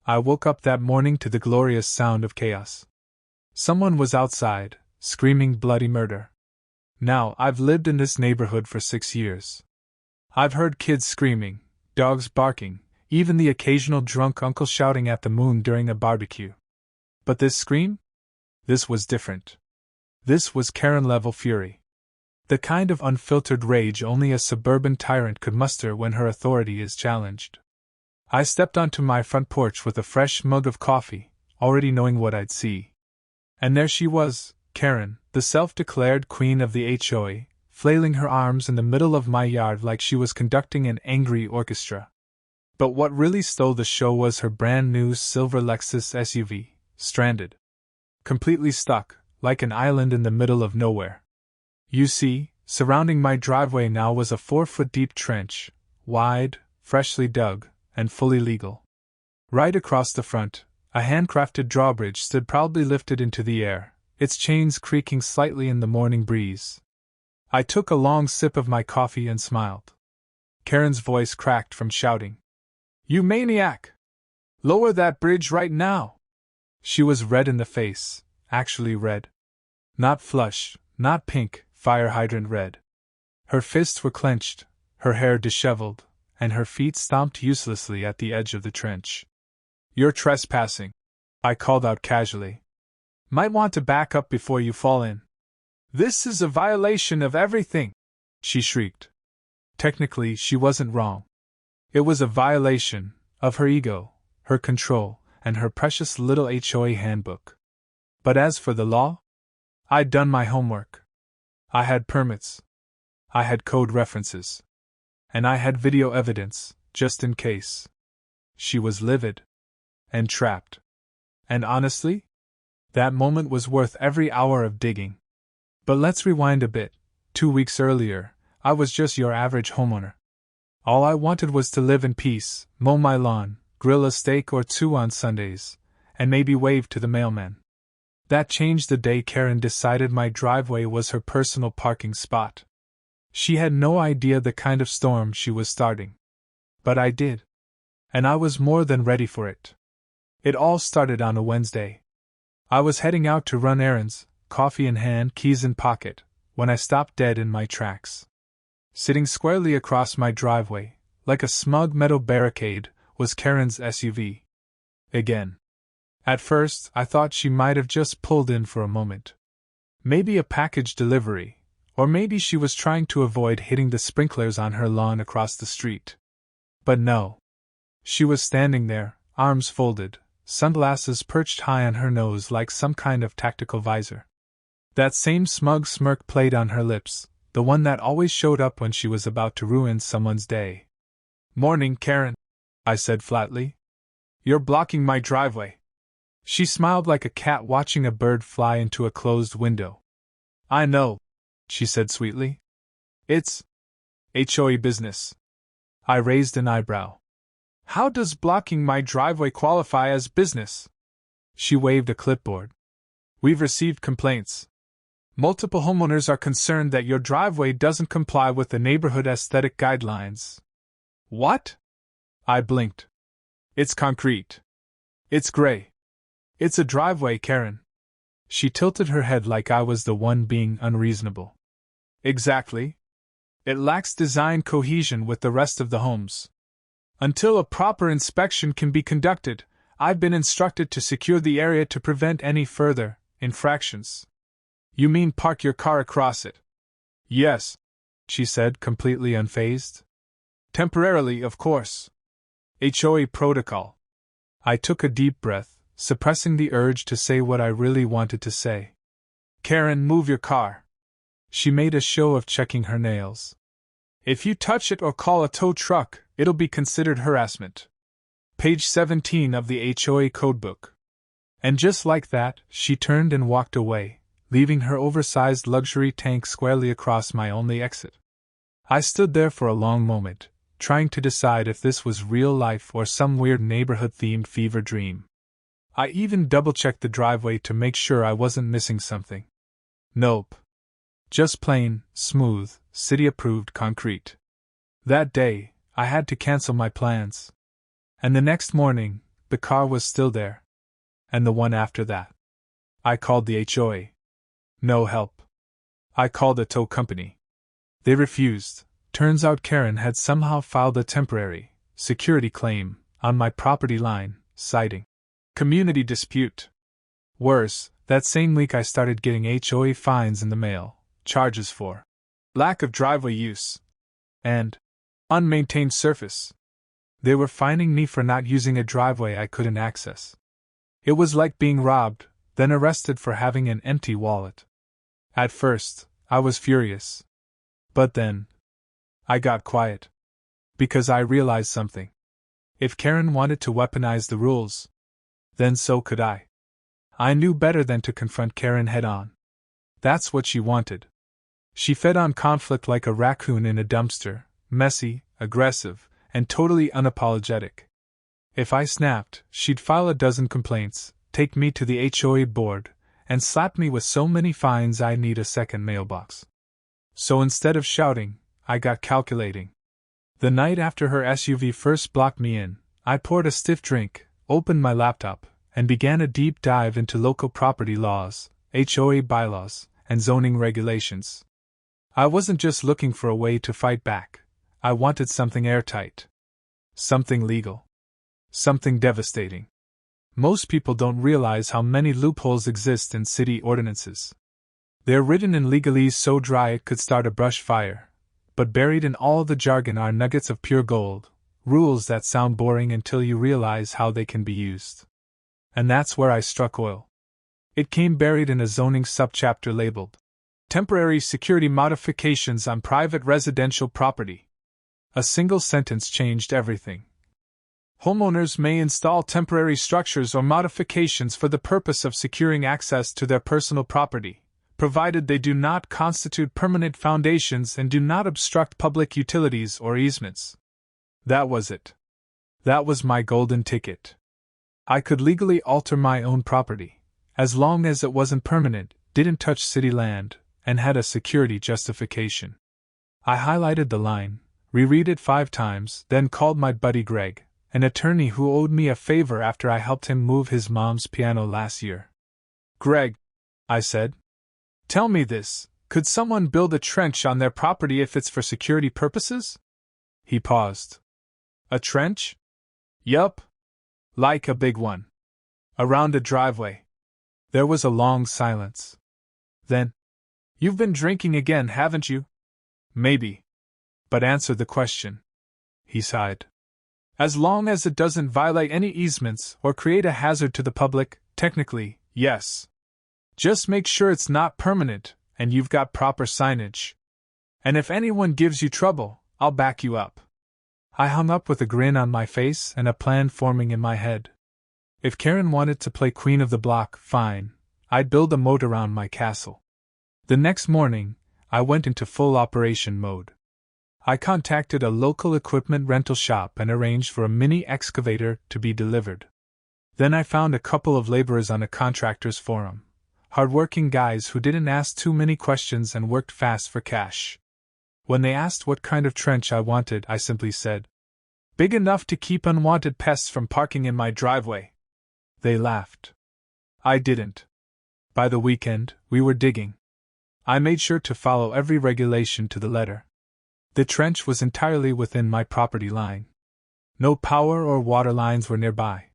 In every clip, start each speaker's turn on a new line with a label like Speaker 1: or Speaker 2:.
Speaker 1: I woke up that morning to the glorious sound of chaos. Someone was outside, screaming bloody murder. Now, I've lived in this neighborhood for 6 years. I've heard kids screaming, dogs barking, even the occasional drunk uncle shouting at the moon during a barbecue. But this scream? This was different. This was Karen-level fury. The kind of unfiltered rage only a suburban tyrant could muster when her authority is challenged. I stepped onto my front porch with a fresh mug of coffee, already knowing what I'd see. And there she was, Karen, the self-declared queen of the HOA, flailing her arms in the middle of my yard like she was conducting an angry orchestra. But what really stole the show was her brand-new silver Lexus SUV, stranded. Completely stuck, like an island in the middle of nowhere. You see, surrounding my driveway now was a 4-foot-deep trench, wide, freshly dug, and fully legal. Right across the front, a handcrafted drawbridge stood proudly lifted into the air, its chains creaking slightly in the morning breeze. I took a long sip of my coffee and smiled. Karen's voice cracked from shouting. "You maniac! Lower that bridge right now!" She was red in the face, actually red. Not flush, not pink, fire hydrant red. Her fists were clenched, her hair disheveled, and her feet stomped uselessly at the edge of the trench. "You're trespassing," I called out casually. "Might want to back up before you fall in." "This is a violation of everything," she shrieked. Technically, she wasn't wrong. It was a violation of her ego, her control, and her precious little HOA handbook. But as for the law? I'd done my homework. I had permits. I had code references. And I had video evidence, just in case. She was livid. And trapped. And honestly, that moment was worth every hour of digging. But let's rewind a bit. 2 weeks earlier, I was just your average homeowner. All I wanted was to live in peace, mow my lawn, grill a steak or two on Sundays, and maybe wave to the mailman. That changed the day Karen decided my driveway was her personal parking spot. She had no idea the kind of storm she was starting. But I did. And I was more than ready for it. It all started on a Wednesday. I was heading out to run errands, coffee in hand, keys in pocket, when I stopped dead in my tracks. Sitting squarely across my driveway, like a smug metal barricade, was Karen's SUV. Again. At first, I thought she might have just pulled in for a moment. Maybe a package delivery, or maybe she was trying to avoid hitting the sprinklers on her lawn across the street. But no. She was standing there, arms folded, sunglasses perched high on her nose like some kind of tactical visor. That same smug smirk played on her lips, the one that always showed up when she was about to ruin someone's day. "Morning, Karen," I said flatly. "You're blocking my driveway." She smiled like a cat watching a bird fly into a closed window. "I know," she said sweetly. "It's HOA business." I raised an eyebrow. "How does blocking my driveway qualify as business?" She waved a clipboard. "We've received complaints. Multiple homeowners are concerned that your driveway doesn't comply with the neighborhood aesthetic guidelines." "What?" I blinked. "It's concrete. It's gray. It's a driveway, Karen." She tilted her head like I was the one being unreasonable. "Exactly. It lacks design cohesion with the rest of the homes. Until a proper inspection can be conducted, I've been instructed to secure the area to prevent any further infractions." "You mean park your car across it?" "Yes," she said, completely unfazed. "Temporarily, of course. HOA protocol." I took a deep breath, suppressing the urge to say what I really wanted to say. "Karen, move your car." She made a show of checking her nails. "If you touch it or call a tow truck, it'll be considered harassment. Page 17 of the HOA codebook." And just like that, she turned and walked away, leaving her oversized luxury tank squarely across my only exit. I stood there for a long moment, trying to decide if this was real life or some weird neighborhood-themed fever dream. I even double-checked the driveway to make sure I wasn't missing something. Nope. Just plain, smooth, city-approved concrete. That day, I had to cancel my plans. And the next morning, the car was still there. And the one after that. I called the HOA. No help. I called a tow company. They refused. Turns out Karen had somehow filed a temporary security claim on my property line, citing community dispute. Worse, that same week I started getting HOA fines in the mail, charges for lack of driveway use and unmaintained surface. They were fining me for not using a driveway I couldn't access. It was like being robbed, then arrested for having an empty wallet. At first, I was furious. But then, I got quiet. Because I realized something. If Karen wanted to weaponize the rules, then so could I. I knew better than to confront Karen head-on. That's what she wanted. She fed on conflict like a raccoon in a dumpster, messy, aggressive, and totally unapologetic. If I snapped, she'd file a dozen complaints, take me to the HOA board, and slap me with so many fines I'd need a second mailbox. So instead of shouting, I got calculating. The night after her SUV first blocked me in, I poured a stiff drink, opened my laptop, and began a deep dive into local property laws, HOA bylaws, and zoning regulations. I wasn't just looking for a way to fight back. I wanted something airtight. Something legal. Something devastating. Most people don't realize how many loopholes exist in city ordinances. They're written in legalese so dry it could start a brush fire, but buried in all the jargon are nuggets of pure gold, rules that sound boring until you realize how they can be used. And that's where I struck oil. It came buried in a zoning subchapter labeled Temporary Security Modifications on Private Residential Property. A single sentence changed everything. Homeowners may install temporary structures or modifications for the purpose of securing access to their personal property, provided they do not constitute permanent foundations and do not obstruct public utilities or easements. That was it. That was my golden ticket. I could legally alter my own property, as long as it wasn't permanent, didn't touch city land, and had a security justification. I highlighted the line, reread it 5 times, then called my buddy Greg, an attorney who owed me a favor after I helped him move his mom's piano last year. Greg, I said, tell me this, could someone build a trench on their property if it's for security purposes? He paused. A trench? Yup. Like a big one. Around a driveway. There was a long silence. Then, you've been drinking again, haven't you? Maybe. But answer the question. He sighed. As long as it doesn't violate any easements or create a hazard to the public, technically, yes. Just make sure it's not permanent and you've got proper signage. And if anyone gives you trouble, I'll back you up. I hung up with a grin on my face and a plan forming in my head. If Karen wanted to play queen of the block, fine. I'd build a moat around my castle. The next morning, I went into full operation mode. I contacted a local equipment rental shop and arranged for a mini excavator to be delivered. Then I found a couple of laborers on a contractors forum. Hardworking guys who didn't ask too many questions and worked fast for cash. When they asked what kind of trench I wanted, I simply said, big enough to keep unwanted pests from parking in my driveway. They laughed. I didn't. By the weekend, we were digging. I made sure to follow every regulation to the letter. The trench was entirely within my property line. No power or water lines were nearby.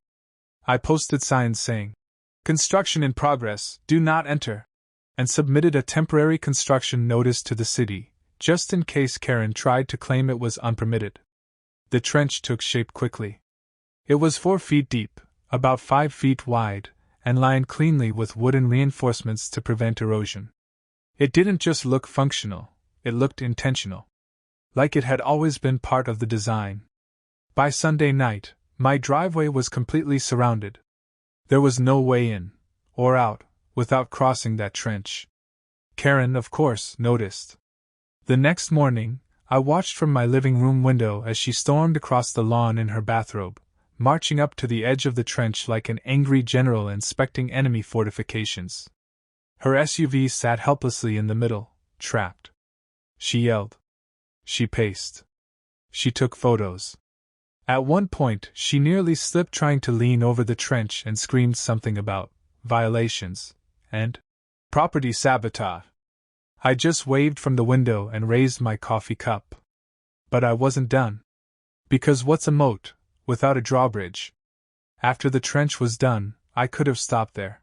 Speaker 1: I posted signs saying, construction in progress, do not enter, and submitted a temporary construction notice to the city, just in case Karen tried to claim it was unpermitted. The trench took shape quickly. It was 4 feet deep, about 5 feet wide, and lined cleanly with wooden reinforcements to prevent erosion. It didn't just look functional, it looked intentional. Like it had always been part of the design. By Sunday night, my driveway was completely surrounded. There was no way in, or out, without crossing that trench. Karen, of course, noticed. The next morning, I watched from my living room window as she stormed across the lawn in her bathrobe, marching up to the edge of the trench like an angry general inspecting enemy fortifications. Her SUV sat helplessly in the middle, trapped. She yelled. She paced. She took photos. At one point, she nearly slipped trying to lean over the trench and screamed something about violations and property sabotage. I just waved from the window and raised my coffee cup. But I wasn't done. Because what's a moat without a drawbridge? After the trench was done, I could have stopped there.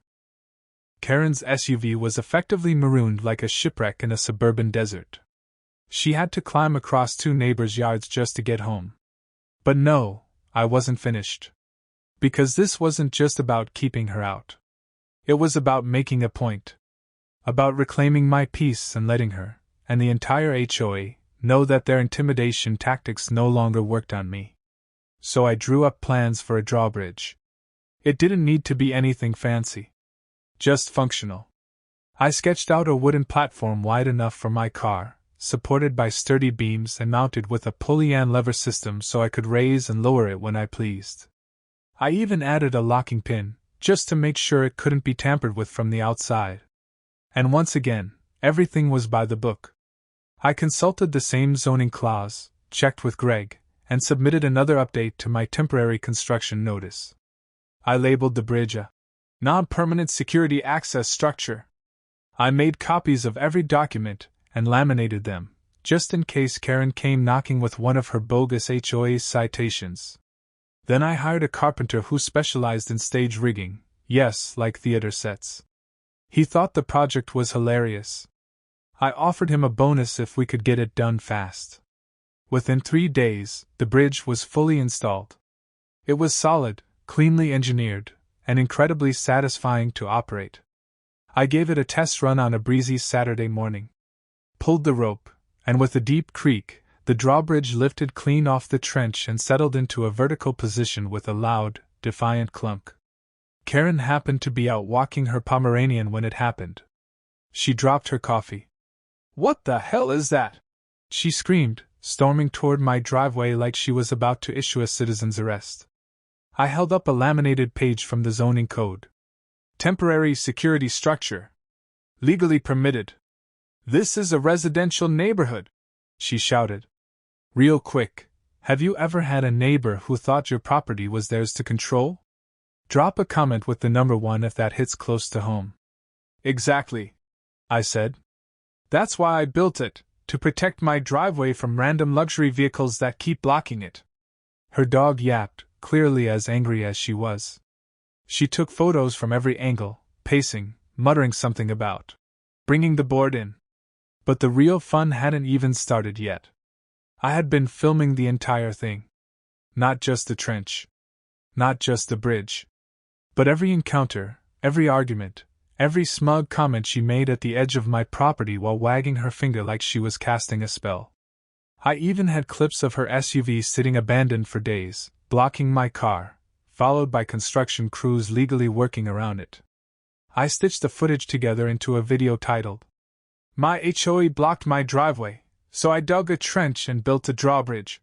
Speaker 1: Karen's SUV was effectively marooned like a shipwreck in a suburban desert. She had to climb across 2 neighbors' yards just to get home. But no, I wasn't finished. Because this wasn't just about keeping her out. It was about making a point. About reclaiming my peace and letting her, and the entire HOA, know that their intimidation tactics no longer worked on me. So I drew up plans for a drawbridge. It didn't need to be anything fancy. Just functional. I sketched out a wooden platform wide enough for my car, supported by sturdy beams and mounted with a pulley and lever system so I could raise and lower it when I pleased. I even added a locking pin, just to make sure it couldn't be tampered with from the outside. And once again, everything was by the book. I consulted the same zoning clause, checked with Greg, and submitted another update to my temporary construction notice. I labeled the bridge a non-permanent security access structure. I made copies of every document and laminated them, just in case Karen came knocking with one of her bogus HOA citations. Then I hired a carpenter who specialized in stage rigging, yes, like theater sets. He thought the project was hilarious. I offered him a bonus if we could get it done fast. Within 3 days, the bridge was fully installed. It was solid, cleanly engineered, and incredibly satisfying to operate. I gave it a test run on a breezy Saturday morning. Pulled the rope, and with a deep creak, the drawbridge lifted clean off the trench and settled into a vertical position with a loud, defiant clunk. Karen happened to be out walking her Pomeranian when it happened. She dropped her coffee. "What the hell is that?" she screamed, storming toward my driveway like she was about to issue a citizen's arrest. I held up a laminated page from the zoning code. "Temporary security structure. Legally permitted. This is a residential neighborhood," she shouted. "Real quick, have you ever had a neighbor who thought your property was theirs to control? Drop a comment with the number 1 if that hits close to home." "Exactly," I said. "That's why I built it, to protect my driveway from random luxury vehicles that keep blocking it." Her dog yapped, clearly as angry as she was. She took photos from every angle, pacing, muttering something about bringing the board in. But the real fun hadn't even started yet. I had been filming the entire thing. Not just the trench. Not just the bridge. But every encounter, every argument, every smug comment she made at the edge of my property while wagging her finger like she was casting a spell. I even had clips of her SUV sitting abandoned for days, blocking my car, followed by construction crews legally working around it. I stitched the footage together into a video titled, "My HOA blocked my driveway, so I dug a trench and built a drawbridge."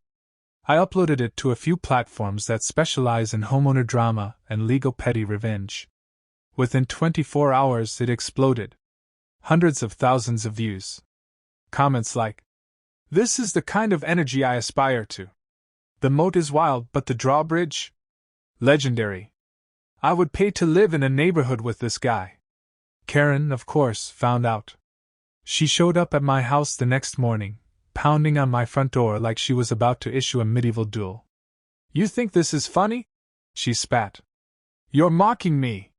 Speaker 1: I uploaded it to a few platforms that specialize in homeowner drama and legal petty revenge. Within 24 hours it exploded. Hundreds of thousands of views. Comments like, "This is the kind of energy I aspire to. The moat is wild, but the drawbridge? Legendary. I would pay to live in a neighborhood with this guy." Karen, of course, found out. She showed up at my house the next morning, pounding on my front door like she was about to issue a medieval duel. "You think this is funny?" she spat. "You're mocking me.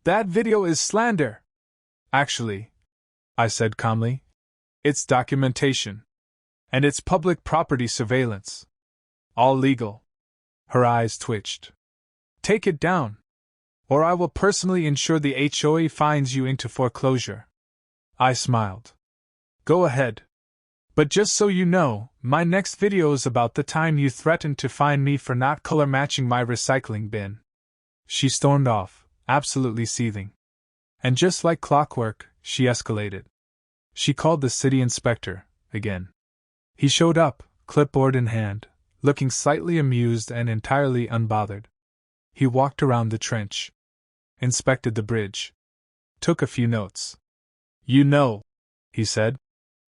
Speaker 1: That video is slander." "Actually," I said calmly, "it's documentation. And it's public property surveillance. All legal." Her eyes twitched. "Take it down. Or I will personally ensure the HOA fines you into foreclosure." I smiled. "Go ahead. But just so you know, my next video is about the time you threatened to fine me for not color matching my recycling bin." She stormed off, absolutely seething. And just like clockwork, she escalated. She called the city inspector, again. He showed up, clipboard in hand, looking slightly amused and entirely unbothered. He walked around the trench. Inspected the bridge. Took a few notes. "You know," he said,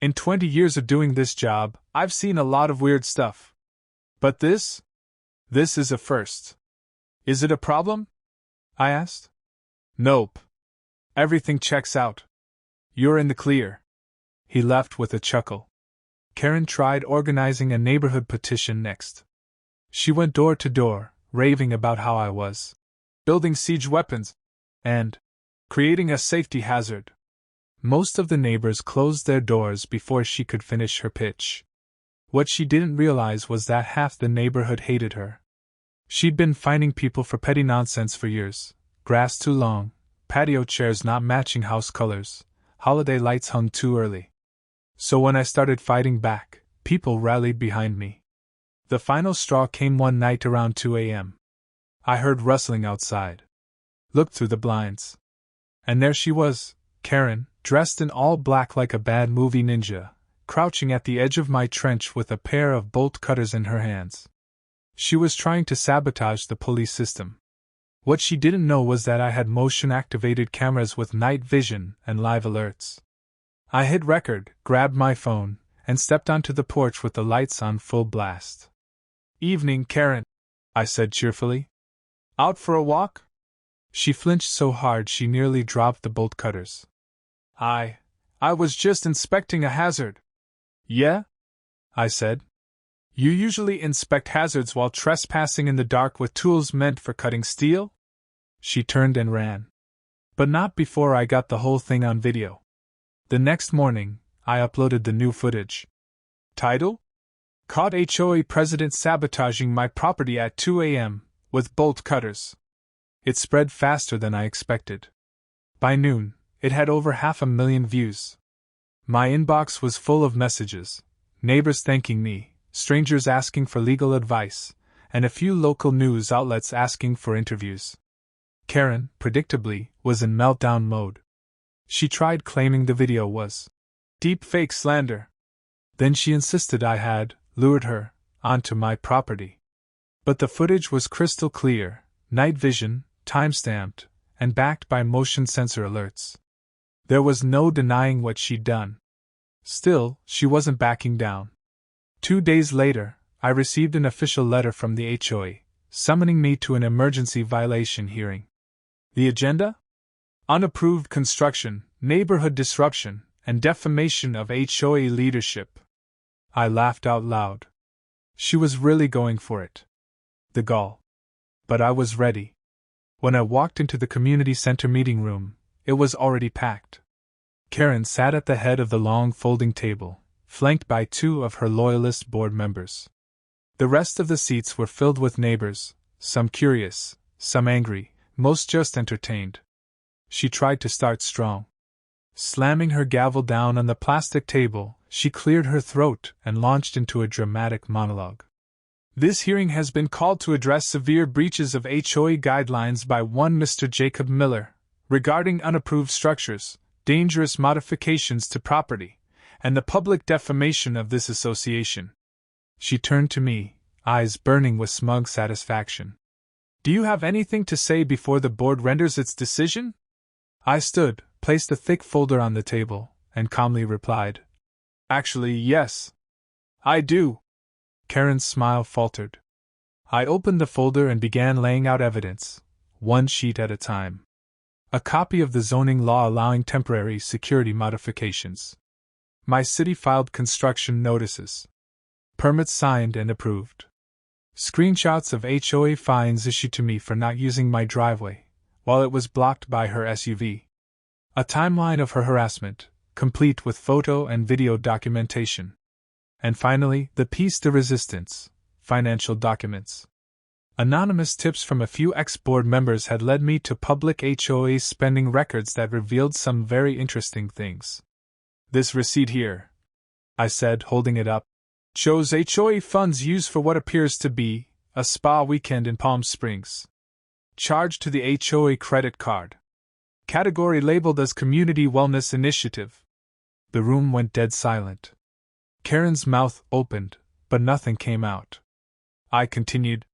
Speaker 1: "in 20 years of doing this job, I've seen a lot of weird stuff. But this This is a first. Is it a problem? I asked. Nope. Everything checks out. You're in the clear. He left with a chuckle. Karen tried organizing a neighborhood petition next. She went door to door, raving about how I was building siege weapons and creating a safety hazard. Most of the neighbors closed their doors before she could finish her pitch. What she didn't realize was that half the neighborhood hated her. She'd been fining people for petty nonsense for years: grass too long, patio chairs not matching house colors, holiday lights hung too early. So when I started fighting back, people rallied behind me. The final straw came one night around 2 a.m. I heard rustling outside. Looked through the blinds. And there she was, Karen, dressed in all black like a bad movie ninja, crouching at the edge of my trench with a pair of bolt cutters in her hands. She was trying to sabotage the police system. What she didn't know was that I had motion-activated cameras with night vision and live alerts. I hit record, grabbed my phone, and stepped onto the porch with the lights on full blast. "Evening, Karen," I said cheerfully. "Out for a walk?" She flinched so hard she nearly dropped the bolt cutters. I was just inspecting a hazard." "Yeah?" I said. "You usually inspect hazards while trespassing in the dark with tools meant for cutting steel?" She turned and ran. But not before I got the whole thing on video. The next morning, I uploaded the new footage. Title? Caught HOA President sabotaging my property at 2 a.m. with bolt cutters. It spread faster than I expected. By noon, it had over 500,000 views. My inbox was full of messages: neighbors thanking me, strangers asking for legal advice, and a few local news outlets asking for interviews. Karen, predictably, was in meltdown mode. She tried claiming the video was deepfake slander. Then she insisted I had lured her onto my property. But the footage was crystal clear, night vision, time-stamped, and backed by motion sensor alerts. There was no denying what she'd done. Still, she wasn't backing down. 2 days later, I received an official letter from the HOA, summoning me to an emergency violation hearing. The agenda? Unapproved construction, neighborhood disruption, and defamation of HOA leadership. I laughed out loud. She was really going for it. The gall. But I was ready. When I walked into the community center meeting room, it was already packed. Karen sat at the head of the long folding table, flanked by 2 of her loyalist board members. The rest of the seats were filled with neighbors, some curious, some angry, most just entertained. She tried to start strong. Slamming her gavel down on the plastic table, she cleared her throat and launched into a dramatic monologue. "This hearing has been called to address severe breaches of HOA guidelines by one Mr. Jacob Miller, regarding unapproved structures, dangerous modifications to property, and the public defamation of this association." She turned to me, eyes burning with smug satisfaction. "Do you have anything to say before the board renders its decision?" I stood, placed a thick folder on the table, and calmly replied, "Actually, yes. I do." Karen's smile faltered. I opened the folder and began laying out evidence, one sheet at a time. A copy of the zoning law allowing temporary security modifications. My city-filed construction notices. Permits signed and approved. Screenshots of HOA fines issued to me for not using my driveway, while it was blocked by her SUV. A timeline of her harassment, complete with photo and video documentation. And finally, the piece de resistance, financial documents. Anonymous tips from a few ex-board members had led me to public HOA spending records that revealed some very interesting things. "This receipt here," I said, holding it up, "shows HOA funds used for what appears to be a spa weekend in Palm Springs. Charged to the HOA credit card. Category labeled as Community Wellness Initiative." The room went dead silent. Karen's mouth opened, but nothing came out. I continued,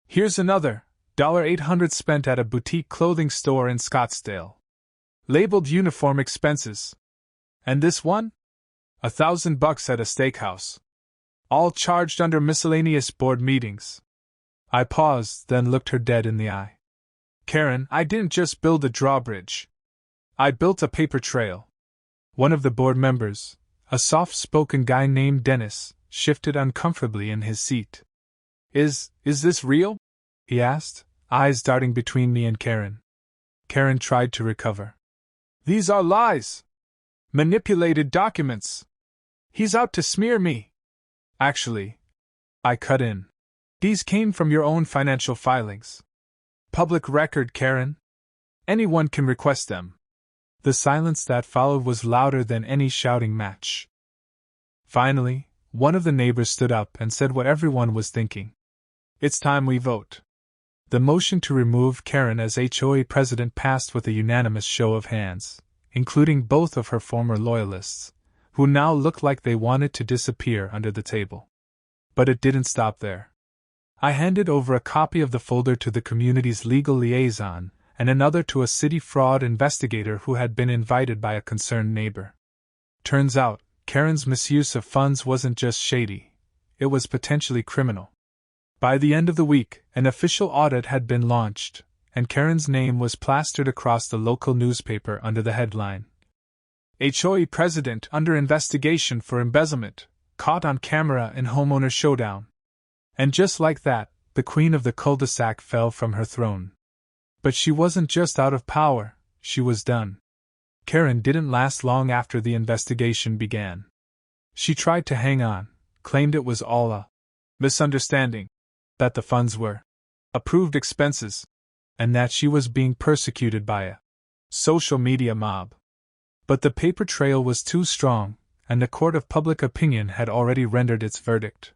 Speaker 1: "Here's another, $800 spent at a boutique clothing store in Scottsdale. Labeled uniform expenses. And this one? $1,000 at a steakhouse. All charged under miscellaneous board meetings. I paused, then looked her dead in the eye. Karen, I didn't just build a drawbridge. I built a paper trail. One of the board members, a soft-spoken guy named Dennis, shifted uncomfortably in his seat. Is this real? He asked, eyes darting between me and Karen. Karen tried to recover. These are lies! Manipulated documents! He's out to smear me! Actually, I cut in. These came from your own financial filings. Public record, Karen. Anyone can request them. The silence that followed was louder than any shouting match. Finally, one of the neighbors stood up and said what everyone was thinking. It's time we vote. The motion to remove Karen as HOA president passed with a unanimous show of hands, including both of her former loyalists, who now looked like they wanted to disappear under the table. But it didn't stop there. I handed over a copy of the folder to the community's legal liaison, and another to a city fraud investigator who had been invited by a concerned neighbor. Turns out, Karen's misuse of funds wasn't just shady, it was potentially criminal. By the end of the week, an official audit had been launched, and Karen's name was plastered across the local newspaper under the headline, HOA President under investigation for embezzlement, caught on camera in homeowner showdown. And just like that, the queen of the cul-de-sac fell from her throne. But she wasn't just out of power, she was done. Karen didn't last long after the investigation began. She tried to hang on, claimed it was all a misunderstanding, that the funds were approved expenses, and that she was being persecuted by a social media mob. But the paper trail was too strong, and the court of public opinion had already rendered its verdict.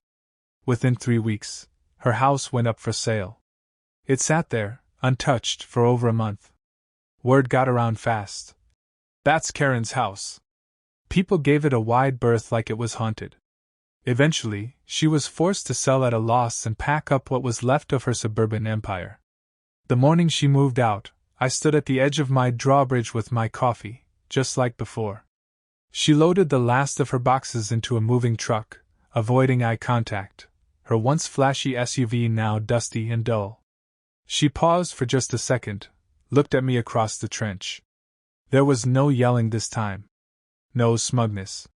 Speaker 1: Within 3 weeks, her house went up for sale. It sat there, untouched, for over a month. Word got around fast. That's Karen's house. People gave it a wide berth like it was haunted. Eventually, she was forced to sell at a loss and pack up what was left of her suburban empire. The morning she moved out, I stood at the edge of my drawbridge with my coffee, just like before. She loaded the last of her boxes into a moving truck, avoiding eye contact, her once flashy SUV now dusty and dull. She paused for just a second, looked at me across the trench. There was no yelling this time. No smugness.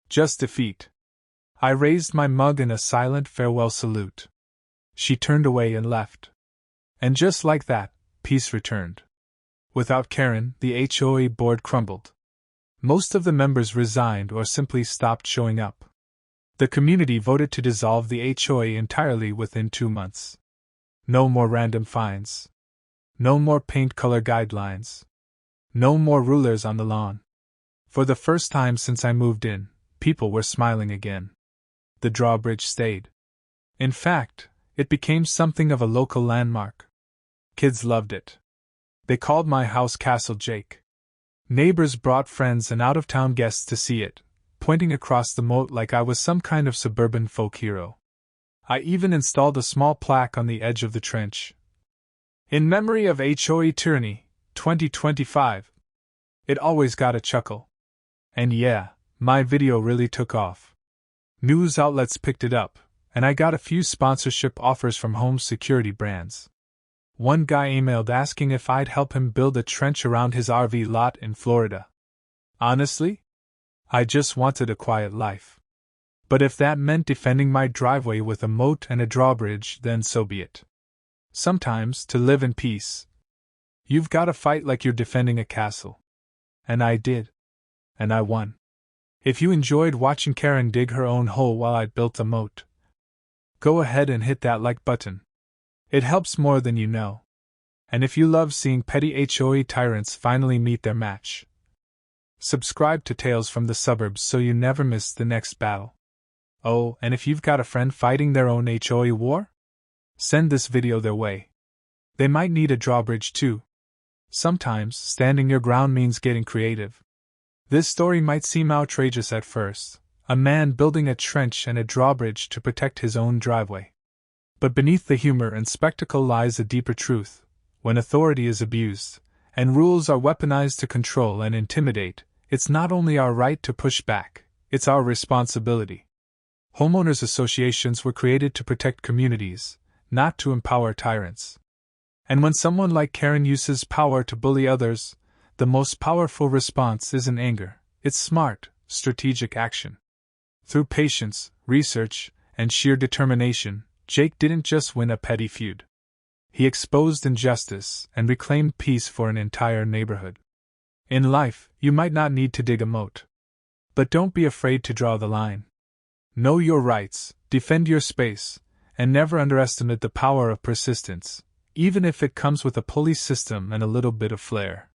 Speaker 1: Just defeat. I raised my mug in a silent farewell salute. She turned away and left. And just like that, peace returned. Without Karen, the HOA board crumbled. Most of the members resigned or simply stopped showing up. The community voted to dissolve the HOA entirely within 2 months. No more random fines. No more paint color guidelines. No more rulers on the lawn. For the first time since I moved in, people were smiling again. The drawbridge stayed. In fact, it became something of a local landmark. Kids loved it. They called my house Castle Jake. Neighbors brought friends and out-of-town guests to see it, pointing across the moat like I was some kind of suburban folk hero. I even installed a small plaque on the edge of the trench. In memory of HOA Tyranny, 2025. It always got a chuckle. And yeah, my video really took off. News outlets picked it up, and I got a few sponsorship offers from home security brands. One guy emailed asking if I'd help him build a trench around his RV lot in Florida. Honestly, I just wanted a quiet life. But if that meant defending my driveway with a moat and a drawbridge, then so be it. Sometimes, to live in peace, you've got to fight like you're defending a castle. And I did. And I won. If you enjoyed watching Karen dig her own hole while I built a moat, go ahead and hit that like button. It helps more than you know. And if you love seeing petty HOA tyrants finally meet their match, subscribe to Tales from the Suburbs so you never miss the next battle. Oh, and if you've got a friend fighting their own HOA war, send this video their way. They might need a drawbridge too. Sometimes, standing your ground means getting creative. This story might seem outrageous at first, a man building a trench and a drawbridge to protect his own driveway. But beneath the humor and spectacle lies a deeper truth. When authority is abused, and rules are weaponized to control and intimidate, it's not only our right to push back, it's our responsibility. Homeowners associations were created to protect communities, not to empower tyrants. And when someone like Karen uses power to bully others, the most powerful response isn't anger, it's smart, strategic action. Through patience, research, and sheer determination, Jake didn't just win a petty feud. He exposed injustice and reclaimed peace for an entire neighborhood. In life, you might not need to dig a moat. But don't be afraid to draw the line. Know your rights, defend your space, and never underestimate the power of persistence, even if it comes with a police system and a little bit of flair.